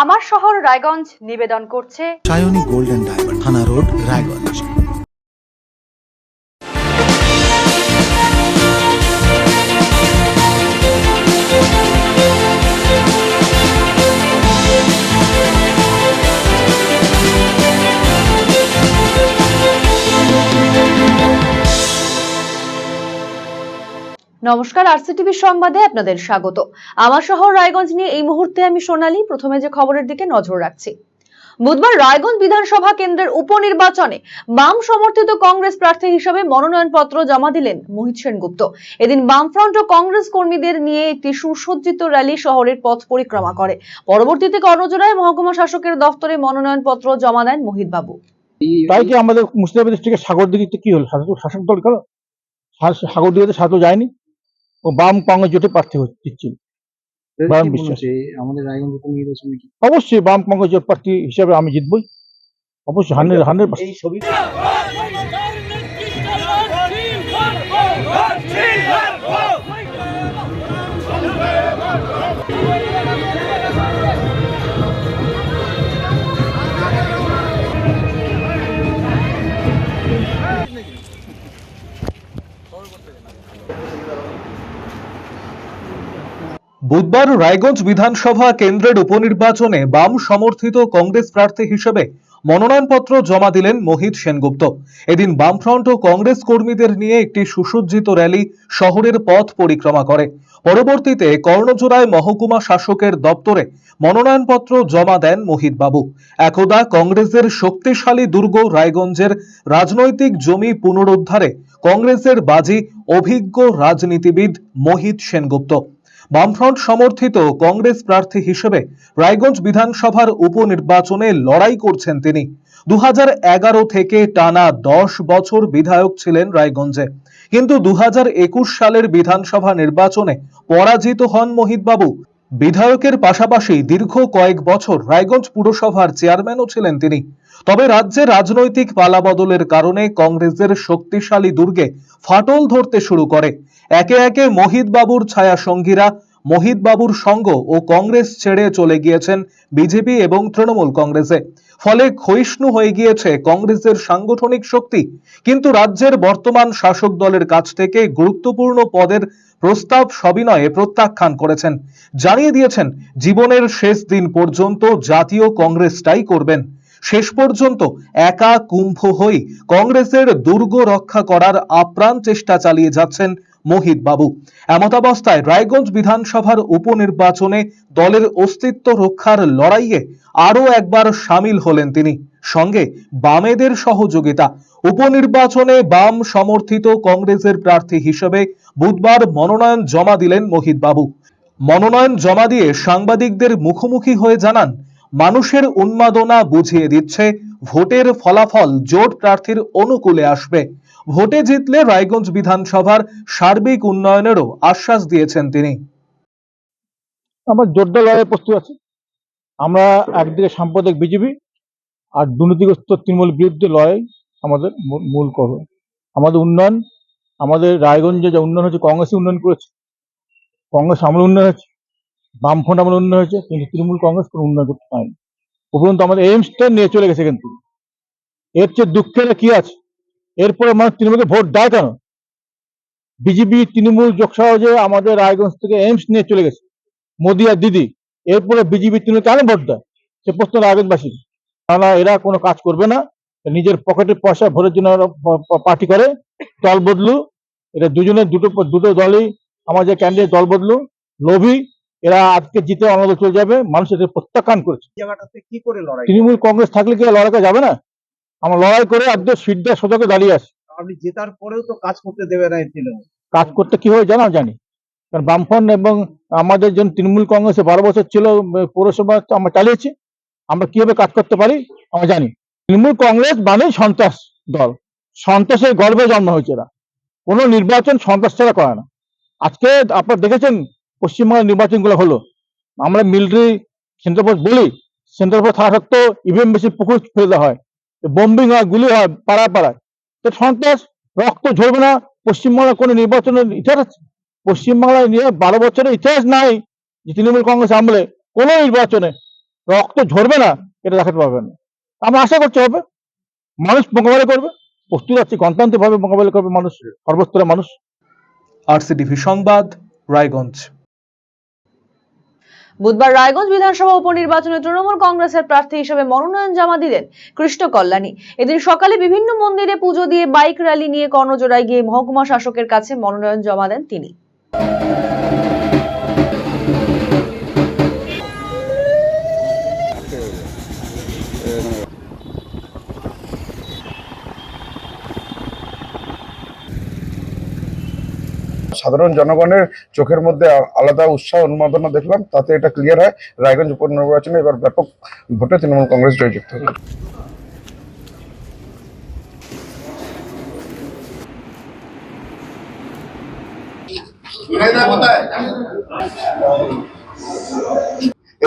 আমার শহর রায়গঞ্জ নিবেদন করছে সায়নী গোল্ড এন্ড ডায়মন্ড, থানা রোড, রায়গঞ্জ। নমস্কার, আরসিটিভি সংবাদে আপনাদের স্বাগত। আমার শহর রায়গঞ্জ নিয়ে এই মুহূর্তে আমি সোনালী। প্রথমে যে খবরের দিকে নজর রাখছি। বুধবার রায়গঞ্জ বিধানসভা কেন্দ্রের উপনির্বাচনে বাম সমর্থিত কংগ্রেস প্রার্থী হিসেবে মনোনয়নপত্র জমা দিলেন মোহিত সেনগুপ্ত। এদিন বামফ্রন্ট ও কংগ্রেস কর্মীদের নিয়ে একটি সুসজ্জিত র্যালি শহরের পথ পরিক্রমা করে। পরবর্তীতে কর্ণজোড়ায় মহকুমা শাসকের দফতরে মনোনয়নপত্র জমা দেন মোহিত বাবু। তাই কি আমাদের মুর্শিদাবাদ ডিস্ট্রিক্টের সাগরদিঘিতে কি হলো? শাসক দল গেল, সাগরদিঘিতে সাথে যায়নি, ও বাম কংগ্রেস জোটে প্রার্থী দিচ্ছিল। বাম বিশ্বাস আমাদের রায়গঞ্জ নির্বাচনে অবশ্যই বাম কংগ্রেস জোট প্রার্থী হিসেবে আমি জিতবই, অবশ্যই 100%। এই ছবি বুধবার রায়গঞ্জ বিধানসভা কেন্দ্রের উপনির্বাচনে বাম সমর্থিত কংগ্রেস প্রার্থী হিসেবে মনোনয়নপত্র জমা দিলেন মোহিত সেনগুপ্ত। এদিন বামফ্রন্ট ও কংগ্রেস কর্মীদের নিয়ে একটি সুসজ্জিত র্যালি শহরের পথ পরিক্রমা করে। পরবর্তীতে কর্ণজোড়ায় মহকুমা শাসকের দপ্তরে মনোনয়নপত্র জমা দেন মোহিত বাবু। একদা কংগ্রেসের শক্তিশালী দুর্গ রায়গঞ্জের রাজনৈতিক জমি পুনরুদ্ধারে কংগ্রেসের বাজি অভিজ্ঞ রাজনীতিবিদ মোহিত সেনগুপ্ত। বামফ্রন্ট সমর্থিত কংগ্রেস প্রার্থী হিসেবে রায়গঞ্জ বিধানসভার উপনির্বাচনে লড়াই করছেন তিনি। 2011 থেকে টানা 10 বছর বিধায়ক ছিলেন রায়গঞ্জে, কিন্তু 2021 সালের বিধানসভা নির্বাচনে পরাজিত হন মোহিত বাবু। বিধায়কের পাশাপাশি দীর্ঘ কয়েক বছর রায়গঞ্জ পুরসভার চেয়ারম্যানও ছিলেন তিনি। তবে রাজ্যে রাজনৈতিক পালাবদলের কারণে কংগ্রেসের শক্তিশালী দুর্গে ফাটল ধরতে শুরু করে। একে একে মোহিত বাবুর ছায়া সঙ্গীরা মোহিত বাবুর সঙ্গ ও কংগ্রেস ছেড়ে চলে গিয়েছেন বিজেপি এবং তৃণমূল কংগ্রেসে। ফলে ক্ষয়িষ্ণু হয়ে গিয়েছে কংগ্রেসের সাংগঠনিক শক্তি। কিন্তু রাজ্যের বর্তমান শাসক দলের কাছ থেকে গুরুত্বপূর্ণ পদের প্রস্তাব সবিনয়ে প্রত্যাখ্যান করেছেন। জানিয়ে দিয়েছেন জীবনের শেষ দিন পর্যন্ত জাতীয় কংগ্রেসটাই করবেন। শেষ পর্যন্ত একা কুম্ভ হয়ে কংগ্রেসের দুর্গ রক্ষা করার আপ্রাণ চেষ্টা চালিয়ে যাচ্ছেন মোহিত বাবু। এমতাবস্থায় রায়গঞ্জ বিধানসভার উপনির্বাচনে দলের অস্তিত্ব রক্ষার লড়াইয়ে আরো একবার সামিল হলেন তিনি, সঙ্গে বামেদের সহযোগিতা। উপনির্বাচনে বাম সমর্থিত কংগ্রেসের প্রার্থী হিসেবে বুধবার মনোনয়ন জমা দিলেন মোহিত বাবু। মনোনয়ন জমা দিয়ে সাংবাদিকদের মুখোমুখি হয়ে জানান, মানুষের উন্মাদনা বুঝিয়ে দিচ্ছে ভোটের ফলাফল জোট প্রার্থীর অনুকূলে আসবে। ভোটে জিতলে রায়গঞ্জ বিধানসভার সার্বিক উন্নয়নেরও আশ্বাস দিয়েছেন তিনি। আমরা জোরদার লড়াই প্রস্তুত আছি। আমরা একদিকে সাম্প্রদায়িক বিজেপি আর দুর্নীতিগ্রস্ত তৃণমূল বিরুদ্ধে লড়াই আমাদের মূল করবে। আমাদের উন্নয়ন, আমাদের রায়গঞ্জে যে উন্নয়ন হয়েছে কংগ্রেসই উন্নয়ন করেছে, কংগ্রেস আমলে উন্নয়ন হয়েছে, বামফ্রন্ট আমলে উন্নয়ন হয়েছে, কিন্তু তৃণমূল কংগ্রেস কোনো উন্নয়ন করতে পারেনি। উপরন্তু আমাদের এইমসটা নিয়ে চলে গেছে। কিন্তু এর চেয়ে দুঃখের কি আছে? এরপরে মানুষ তৃণমূলকে ভোট দেয় কেন? বিজেপি তৃণমূল যোগসহজে আমাদের রায়গঞ্জ থেকে এইমস নিয়ে চলে গেছে মোদি আর দিদি। এরপরে বিজেপি তৃণমূল কেন ভোট দেয় সে প্রশ্ন রায়গঞ্জবাসী। কারণ এরা কোনো কাজ করবে না, নিজের পকেটের পয়সা ভোটের জন্য পার্টি করে, দল বদলু। এটা দুটো দলই আমাদের ক্যান্ডিডেট দল বদলু, লোভী। এরা আজকে জিতে অন্য দল চলে যাবে, মানুষ এটা প্রত্যাখ্যান করেছে। জায়গাটাতে কি করে লড়াই? তৃণমূল কংগ্রেস থাকলে কি লড়াই করা যাবে না? আমরা লড়াই করে একদম সিটটা সোজাকে দাঁড়িয়ে আসি। আপনি জেতার পরেও তো কাজ করতে দেবে না তৃণমূল। কাজ করতে কি হয় জানি, কারণ বামফ্রন্ট এবং আমাদের জন্য তৃণমূল কংগ্রেসে 12 বছর ছিল পৌরসভা, আমরা চালিয়েছি। আমরা কিভাবে কাজ করতে পারি আমরা জানি। তৃণমূল কংগ্রেস মানে সন্ত্রাস দল, সন্ত্রাসের গর্ভে জন্ম হয়েছে এরা। কোনো নির্বাচন সন্ত্রাস ছাড়া করে না। আজকে আপনারা দেখেছেন পশ্চিমবঙ্গের নির্বাচনগুলো হলো, আমরা মিলিটারি সেন্টার ফোর্স বলি, সেন্টার ফোর্স থাকা সত্ত্বেও ইভিএম বেশি পুকুর ফেলে দেওয়া হয়, বোম্বিং হয়, গুলি হয় পাড়ায় পাড়ায়। তো সন্ত্রাস, রক্ত ঝরবে না। পশ্চিমবাংলার কোনো নির্বাচনের ইতিহাস, পশ্চিমবাংলায় নিয়ে 12 বছরের ইতিহাস নাই যে তৃণমূল কংগ্রেস আমলে কোনো নির্বাচনে রক্ত ঝরবে না এটা দেখাতে পারবেন না। আমরা আশা করতে হবে মানুষ মোকাবেলা করবে, প্রস্তুত আছে, গণতান্ত্রিকভাবে মোকাবেলা করবে মানুষ, সর্বস্তরের মানুষ। আরসিটিভি সংবাদ, রায়গঞ্জ। বুধবার রায়গঞ্জ বিধানসভা উপনির্বাচনে তৃণমূল কংগ্রেসের প্রার্থী হিসেবে মনোনয়ন জমা দিলেন কৃষ্ণ কল্যাণী। এদিন সকালে বিভিন্ন মন্দিরে পুজো দিয়ে বাইক র্যালি নিয়ে কর্ণজোড়ায় গিয়ে মহকুমা শাসকের কাছে মনোনয়ন জমা দেন তিনি। সাধারণ জনগণের চোখের মধ্যে আলাদা উৎসাহ উন্মাদনা দেখলাম, তাতে এটা ক্লিয়ার হয় রায়গঞ্জ উপনির্বাচনে এবার ব্যাপক ভোটে তৃণমূল কংগ্রেস জয়যুক্ত হবে।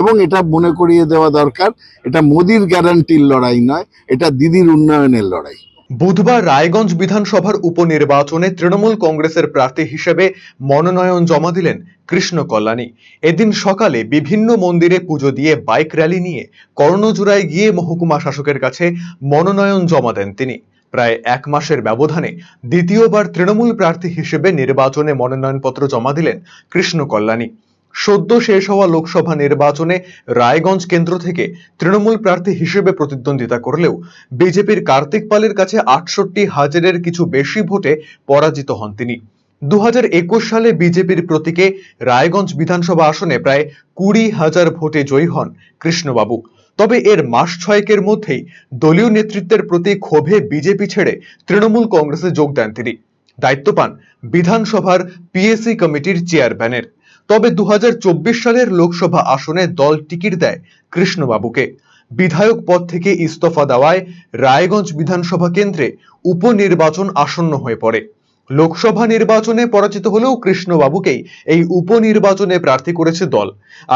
এবং এটা মনে করিয়ে দেওয়া দরকার, এটা মোদির গ্যারান্টির লড়াই নয়, এটা দিদির উন্নয়নের লড়াই। বুধবার রায়গঞ্জ বিধানসভার উপনির্বাচনে তৃণমূল কংগ্রেসের প্রার্থী হিসেবে মনোনয়ন জমা দিলেন কৃষ্ণ কল্যাণী। এদিন সকালে বিভিন্ন মন্দিরে পুজো দিয়ে বাইক র্যালি নিয়ে কর্ণজোড়ায় গিয়ে মহকুমা শাসকের কাছে মনোনয়ন জমা দেন তিনি। প্রায় 1 মাসের ব্যবধানে দ্বিতীয়বার তৃণমূল প্রার্থী হিসেবে নির্বাচনে মনোনয়নপত্র জমা দিলেন কৃষ্ণ কল্যাণী। সদ্য শেষ হওয়া লোকসভা নির্বাচনে রায়গঞ্জ কেন্দ্র থেকে তৃণমূল প্রার্থী হিসেবে প্রতিদ্বন্দ্বিতা করলেও বিজেপির কার্তিক পালের কাছে ৬৮,০০০-এর কিছু বেশি ভোটে পরাজিত হন তিনি। ২০২১ সালে বিজেপির প্রতীকে রায়গঞ্জ বিধানসভা আসনে প্রায় ২০,০০০ ভোটে জয়ী হন কৃষ্ণবাবু। তবে এর মাস ৬ মধ্যেই দলীয় নেতৃত্বের প্রতি ক্ষোভে বিজেপি ছেড়ে তৃণমূল কংগ্রেসে যোগ দেন তিনি। দায়িত্ব পান বিধানসভার পিএসসি কমিটির চেয়ারম্যানের। তবে ২০২৪ সালের লোকসভা আসনে দল টিকিট দেয় কৃষ্ণবাবুকে। বিধায়ক পদ থেকে ইস্তফা দেওয়ায় রায়গঞ্জ বিধানসভা কেন্দ্রে উপনির্বাচন আসন্ন হয়ে পড়ে। লোকসভা নির্বাচনে পরাজিত হলেও কৃষ্ণবাবুকেই এই উপনির্বাচনে প্রার্থী করেছে দল।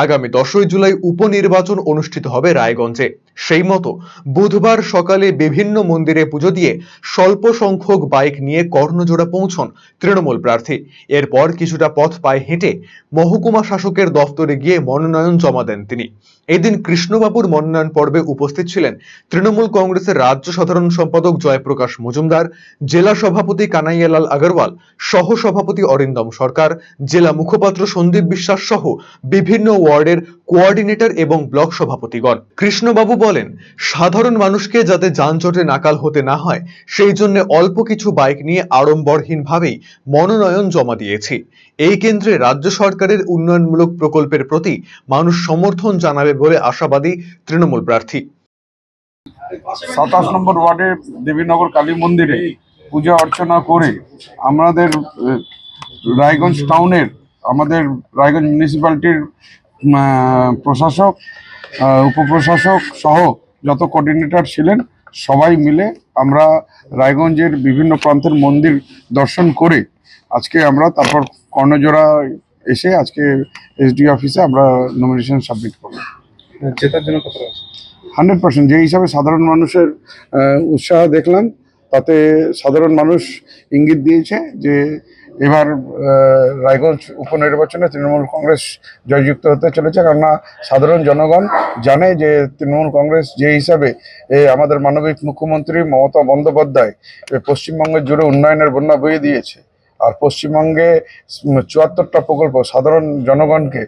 আগামী 10ই জুলাই উপনির্বাচন অনুষ্ঠিত হবে রায়গঞ্জে। সেই মতো বুধবার সকালে বিভিন্ন মন্দিরে পুজো দিয়ে স্বল্প সংখ্যক বাইক নিয়ে কর্ণজোড়া পৌঁছন তৃণমূল প্রার্থী। এরপর কিছুটা পথ পায়ে হেঁটে মহকুমা শাসকের দফতরে গিয়ে মনোনয়ন জমা দেন তিনি। এদিন কৃষ্ণবাবুর মনোনয়ন পর্বে উপস্থিত ছিলেন তৃণমূল কংগ্রেসের রাজ্য সাধারণ সম্পাদক জয়প্রকাশ মজুমদার, জেলা সভাপতি কানাইয়ালাল আগরওয়াল, সহ সভাপতি অরিন্দম সরকার, জেলা মুখপাত্র সন্দীপ বিশ্বাস সহ বিভিন্ন ওয়ার্ডের কোঅর্ডিনেটর এবং ব্লক সভাপতিগণ। কৃষ্ণবাবু বলেন, সাধারণ মানুষকে যাতে যানজটে নাকাল হতে না হয় সেই জন্য অল্প কিছু বাইক নিয়ে আড়ম্বরহীনভাবেই মনোনয়ন জমা দিয়েছি। এই কেন্দ্রে রাজ্য সরকারের উন্নয়নমূলক প্রকল্পের প্রতি মানুষ সমর্থন জানাবে বলে আশাবাদী তৃণমূল প্রার্থী। 27 নম্বর ওয়ার্ডের দেবীনগর কালী মন্দিরে পূজা অর্চনা করে আমাদের রায়গঞ্জ টাউনের, আমাদের রায়গঞ্জ মিউনিসিপ্যালিটির প্রশাসক, উপপ্রশাসক সহ যত কোঅর্ডিনেটর ছিলেন সবাই মিলে আমরা রায়গঞ্জের বিভিন্ন প্রান্তের মন্দির দর্শন করে আজকে আমরা তারপর কর্ণজোড়া এসে আজকে এসডি অফিসে আমরা নমিনেশন সাবমিট করব। জেতার জন্য কত 100% যে হিসাবে সাধারণ মানুষের উৎসাহ দেখলাম, তাতে সাধারণ মানুষ ইঙ্গিত দিয়েছে যে এবার রায়গঞ্জ উপনির্বাচনে তৃণমূল কংগ্রেস জয়যুক্ত হতে চলেছে। কেননা সাধারণ জনগণ জানে যে তৃণমূল কংগ্রেস যে হিসাবে আমাদের মানবিক মুখ্যমন্ত্রী মমতা বন্দ্যোপাধ্যায় পশ্চিমবঙ্গের জুড়ে উন্নয়নের বন্যা বয়ে দিয়েছে, আর পশ্চিমবঙ্গে ৭৪টা প্রকল্প সাধারণ জনগণকে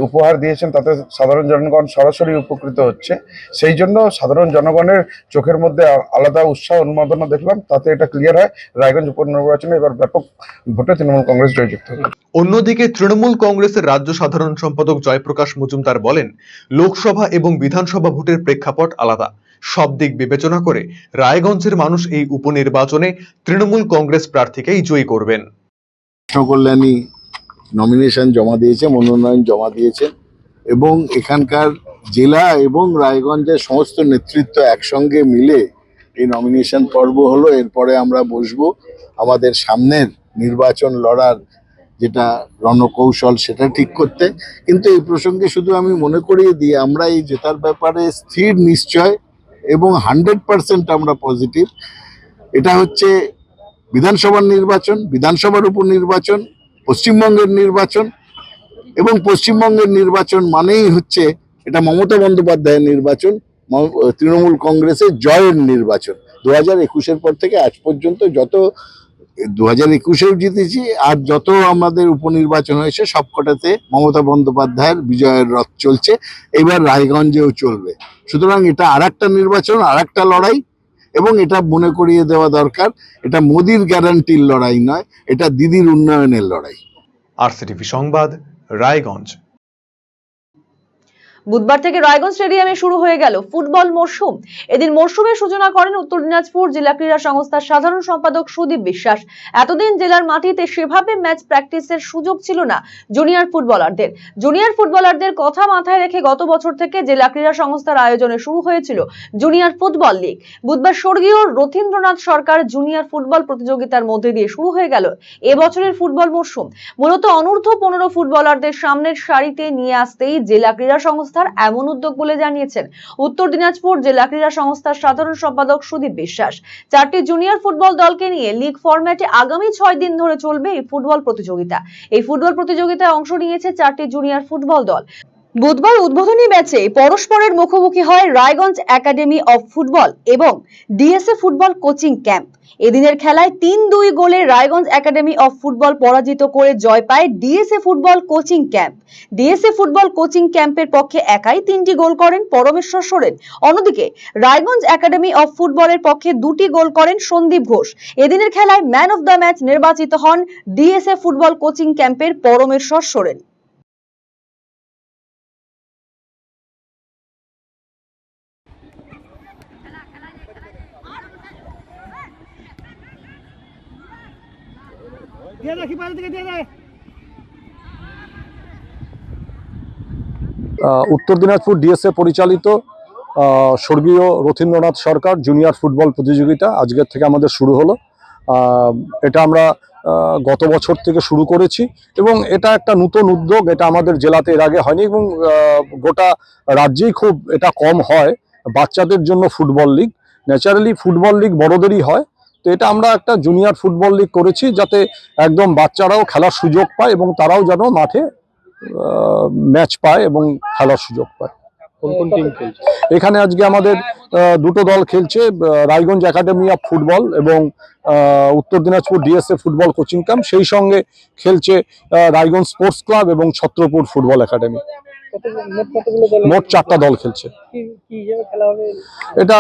উপহার দিয়েছেন, তাতে সাধারণ জনগণ সরাসরি উপকৃত হচ্ছে। সেই জন্য সাধারণ জনগণের চোখের মধ্যে আলাদা উৎসাহ উন্মাদনা দেখলাম, তাতে এটা ক্লিয়ার হয় রায়গঞ্জ উপনির্বাচনে এবার ব্যাপক ভোটে তৃণমূল কংগ্রেস জয়যুক্ত হবে। অন্যদিকে তৃণমূল কংগ্রেসের রাজ্য সাধারণ সম্পাদক জয়প্রকাশ মজুমদার বলেন, লোকসভা এবং বিধানসভা ভোটের প্রেক্ষাপট আলাদা। সব দিক বিবেচনা করে রায়গঞ্জের মানুষ এই উপনির্বাচনে তৃণমূল কংগ্রেস প্রার্থীকেই জয়ী করবেন। কৃষ্ণ কল্যাণী নমিনেশন জমা দিয়েছে, মনোনয়ন জমা দিয়েছে এবং এখানকার জেলা এবং রায়গঞ্জের সমস্ত নেতৃত্ব একসঙ্গে মিলে এই নমিনেশন পর্ব হলো। এরপরে আমরা বসবো আমাদের সামনের নির্বাচন লড়ার যেটা রণকৌশল সেটা ঠিক করতে। কিন্তু এই প্রসঙ্গে শুধু আমি মনে করিয়ে দিই, আমরা এই জেতার ব্যাপারে স্থির নিশ্চয় এবং 100% আমরা পজিটিভ। এটা হচ্ছে বিধানসভার নির্বাচন, বিধানসভার উপনির্বাচন, পশ্চিমবঙ্গের নির্বাচন, এবং পশ্চিমবঙ্গের নির্বাচন মানেই হচ্ছে এটা মমতা বন্দ্যোপাধ্যায়ের নির্বাচন, তৃণমূল কংগ্রেসের জয়ের নির্বাচন। 2021-এর পর থেকে আজ পর্যন্ত যত 2021-এও জিতেছি আর যত আমাদের উপনির্বাচন হয়েছে সবকটাতে মমতা বন্দ্যোপাধ্যায়ের বিজয়ের রথ চলছে, এবার রায়গঞ্জেও চলবে। সুতরাং এটা আরেকটা নির্বাচন, আরেকটা লড়াই, এবং এটা মনে করিয়ে দেওয়া দরকার, এটা মোদির গ্যারান্টির লড়াই নয়, এটা দিদির উন্নয়নের লড়াই। আরসিটিভি সংবাদ, রায়গঞ্জ। বুধবার থেকে রায়গঞ্জ স্টেডিয়ামে শুরু হয়ে গেল ফুটবল মরশুম। এদিন মরশুমের সূচনা করেন উত্তর দিনাজপুর জেলা ক্রীড়া সংস্থার সাধারণ সম্পাদক সুদীপ বিশ্বাস। এতদিন জেলার মাটিতে সেভাবে ম্যাচ প্র্যাকটিসের সুযোগ ছিল না জুনিয়র ফুটবলারদের। জুনিয়র ফুটবলারদের কথা মাথায় রেখে গত বছর থেকে জেলা ক্রীড়া সংস্থার আয়োজনে শুরু হয়েছিল জুনিয়র ফুটবল লিগ। বুধবার স্বর্গীয় রথীন্দ্রনাথ সরকার জুনিয়র ফুটবল প্রতিযোগিতার মধ্যে দিয়ে শুরু হয়ে গেল এবছরের ফুটবল মরশুম। মূলত অনূর্ধ্ব 15 ফুটবলারদের সামনের সারিতে নিয়ে আসতেই জেলা ক্রীড়া সংস্থা এমন উদ্যোগ বলে জানিয়েছেন উত্তর দিনাজপুর জেলা ক্রীড়া সংস্থার সাধারণ সম্পাদক সুদীপ বিশ্বাস। 4টি জুনিয়র ফুটবল দলকে নিয়ে লিগ ফরম্যাটে আগামী 6 দিন ধরে চলবে এই ফুটবল প্রতিযোগিতা। এই ফুটবল প্রতিযোগিতায় অংশ নিয়েছে 4টি জুনিয়র ফুটবল দল। বুধবার উদ্বোধনী ম্যাচে পরস্পরের মুখোমুখি হয় রায়গঞ্জ একাডেমি অফ ফুটবল এবং ডিএসএ ফুটবল কোচিং ক্যাম্প। এদিনের খেলায় 3-2 গোলে রায়গঞ্জ একাডেমি অফ ফুটবল পরাজিত করে জয় পায় DSA football coaching camp. DSA football coaching ক্যাম্পের পক্ষে একাই 3টি গোল করেন পরমেশ্বর সোরেন। অন্যদিকে রায়গঞ্জ একাডেমি অফ ফুটবলের পক্ষে 2টি গোল করেন সন্দীপ ঘোষ। এদিনের খেলায় ম্যান অফ দ্য ম্যাচ নির্বাচিত হন ডিএসএ ফুটবল কোচিং ক্যাম্পের পরমেশ্বর সোরেন। উত্তর দিনাজপুর ডিএসএ পরিচালিত স্বর্গীয় রথীন্দ্রনাথ সরকার জুনিয়র ফুটবল প্রতিযোগিতা আজকের থেকে আমাদের শুরু হলো। এটা আমরা গত বছর থেকে শুরু করেছি এবং এটা একটা নতুন উদ্যোগ। এটা আমাদের জেলাতে এর আগে হয়নি এবং গোটা রাজ্যেই খুব এটা কম হয়। বাচ্চাদের জন্য football league, naturally football league বড়দেরই হয়, তো এটা আমরা একটা জুনিয়র ফুটবল লিগ করেছি যাতে একদম বাচ্চারাও খেলার সুযোগ পায় এবং তারাও যেন মাঠে ম্যাচ পায় এবং খেলার সুযোগ পায়। কোন কোন টিম খেলছে? এখানে আজকে আমাদের দুটো দল খেলছে, রায়গঞ্জ একাডেমি অফ ফুটবল এবং উত্তর Dinajpur DSA football coaching camp. সেই সঙ্গে খেলছে রায়গঞ্জ স্পোর্টস ক্লাব এবং ছত্রপুর ফুটবল একাডেমি। মোট 4টা দল খেলছে। এটা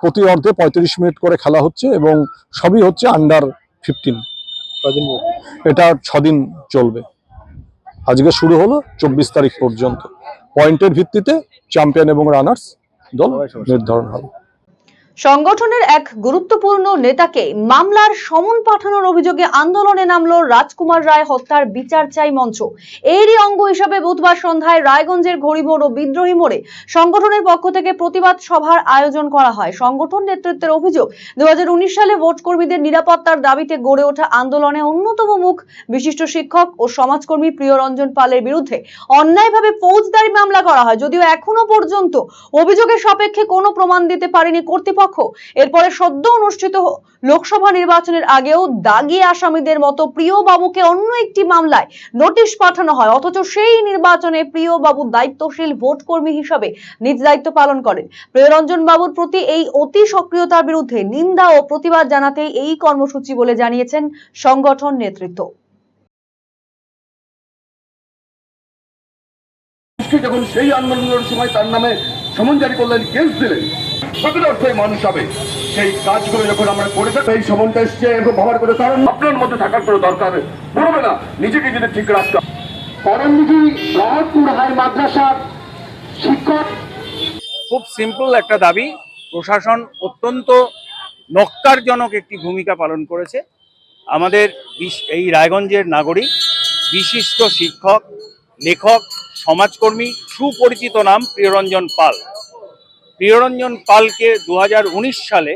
প্রতি অর্ধে 35 মিনিট করে খেলা হচ্ছে এবং সবই হচ্ছে আন্ডার 15। এটা 6 দিন চলবে। আজকে শুরু হলো 24 তারিখ পর্যন্ত। পয়েন্টের ভিত্তিতে চ্যাম্পিয়ন এবং রানার্স দল নির্ধারণ হবে। সংগঠনের এক গুরুত্বপূর্ণ নেতাকে মামলার সমন পাঠানোর অভিযোগে আন্দোলনে নামলো রাজকুমার রায় হত্যার বিচার চাই মঞ্চ। এরই অঙ্গ হিসাবে বুধবার সন্ধ্যায় রায়গঞ্জের ঘড়িমোড় ও বিদ্রোহী মোড়ে সংগঠনের পক্ষ থেকে প্রতিবাদ সভার আয়োজন করা হয়। সংগঠন নেতৃত্বের অভিযোগ, 2019 সালে ভোট কর্মীদের নিরাপত্তার দাবিতে গড়ে ওঠা আন্দোলনে অন্যতম মুখ বিশিষ্ট শিক্ষক ও সমাজকর্মী প্রিয়রঞ্জন পালের বিরুদ্ধে অন্যায়ভাবে ফৌজদারি মামলা করা হয়। যদিও এখনো পর্যন্ত অভিযোগের সাপেক্ষে কোনো প্রমাণ দিতে পারেনি কর্তৃপক্ষ। এরপরে সদ্য অনুষ্ঠিত লোকসভা নির্বাচনের আগেও দাগী আসামিদের মতো প্রিয় বাবুকে অন্য একটি মামলায় নোটিশ পাঠানো হয়, অথচ সেই নির্বাচনে প্রিয় বাবু দায়িত্বশীল ভোট কর্মী হিসেবে নিজ দায়িত্ব পালন করেন। প্রিয়রঞ্জন বাবুর প্রতি এই অতি সক্রিয়তার বিরুদ্ধে নিন্দা ও প্রতিবাদ জানাতেই এই কর্মসূচি বলে জানিয়েছেন সংগঠন নেতৃত্ব। যখন সেই আন্দোলনের সময় তার নামে সমন জারি করলেন, কেস দিলেন, প্রকৃত অর্থে মানুষ হবে। সেই কাজগুলো যখন আমরা করে থাকি, এই সমনটা এসছে এরকম ব্যবহার করে, কারণ আপনার মধ্যে থাকার কোনো দরকার পড়বে না। নিজেকে যদি ঠিক রাখতে করণদিঘি রহমতপুর হাই মাদ্রাসার শিক্ষক। খুব সিম্পল একটা দাবি। প্রশাসন অত্যন্ত নক্কারজনক একটি ভূমিকা পালন করেছে। আমাদের এই রায়গঞ্জের নাগরিক, বিশিষ্ট শিক্ষক, লেখক, সমাজকর্মী, সুপরিচিত নাম প্রিয়রঞ্জন পাল। প্রিয়রঞ্জন পালকে 2019 সালে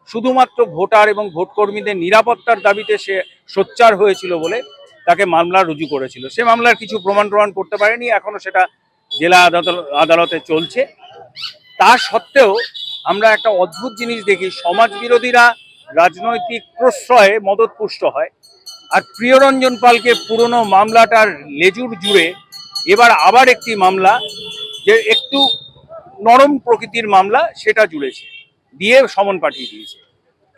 শুধুমাত্র ভোটার এবং ভোটকর্মীদের নিরাপত্তার দাবিতে সে সোচ্চার হয়েছিল বলে তাকে মামলা রুজু করেছিল। সে মামলার কিছু প্রমাণ করতে পারেনি, এখনো সেটা জেলা আদালতে চলছে। তা সত্ত্বেও আমরা একটা অদ্ভুত জিনিস দেখি, সমাজ বিরোধীরা রাজনৈতিক প্রশ্রয়ে মদতপুষ্ট হয়, আর প্রিয়রঞ্জন পালকে পুরনো মামলাটার লেজুর জুড়ে এবার আবার একটি মামলা, যে একটু নরম প্রকৃতির মামলা সেটা জুড়েছে, দিয়ে সমন পাঠিয়ে দিয়েছে।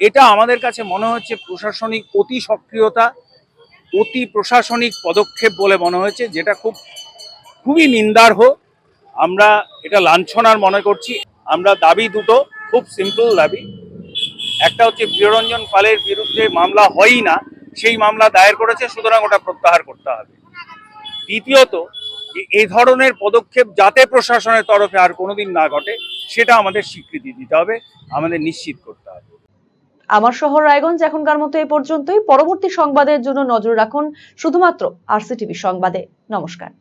এটা আমাদের কাছে মনে হচ্ছে প্রশাসনিক অতি সক্রিয়তা, অতি প্রশাসনিক পদক্ষেপ বলে মনে হয়েছে, যেটা খুবই নিন্দার্হ। আমরা এটা লাঞ্ছনার মনে করছি। আমরা দাবি দুটো, খুব সিম্পল দাবি। একটা হচ্ছে প্রিয়রঞ্জন পালের বিরুদ্ধে মামলা হয়ই না, সেই মামলা দায়ের করেছে, সুতরাং ওটা প্রত্যাহার করতে হবে। দ্বিতীয়ত, এই ধরনের পদক্ষেপ যাতে প্রশাসনের তরফে আর কোনোদিন না ঘটে, সেটা আমাদের স্বীকৃতি দিতে হবে, আমাদের নিশ্চিত করতে হবে। আমার শহর রায়গঞ্জ এখনকার মতো এই পর্যন্তই। পরবর্তী সংবাদের জন্য নজর রাখুন শুধুমাত্র RCTV সংবাদে। নমস্কার।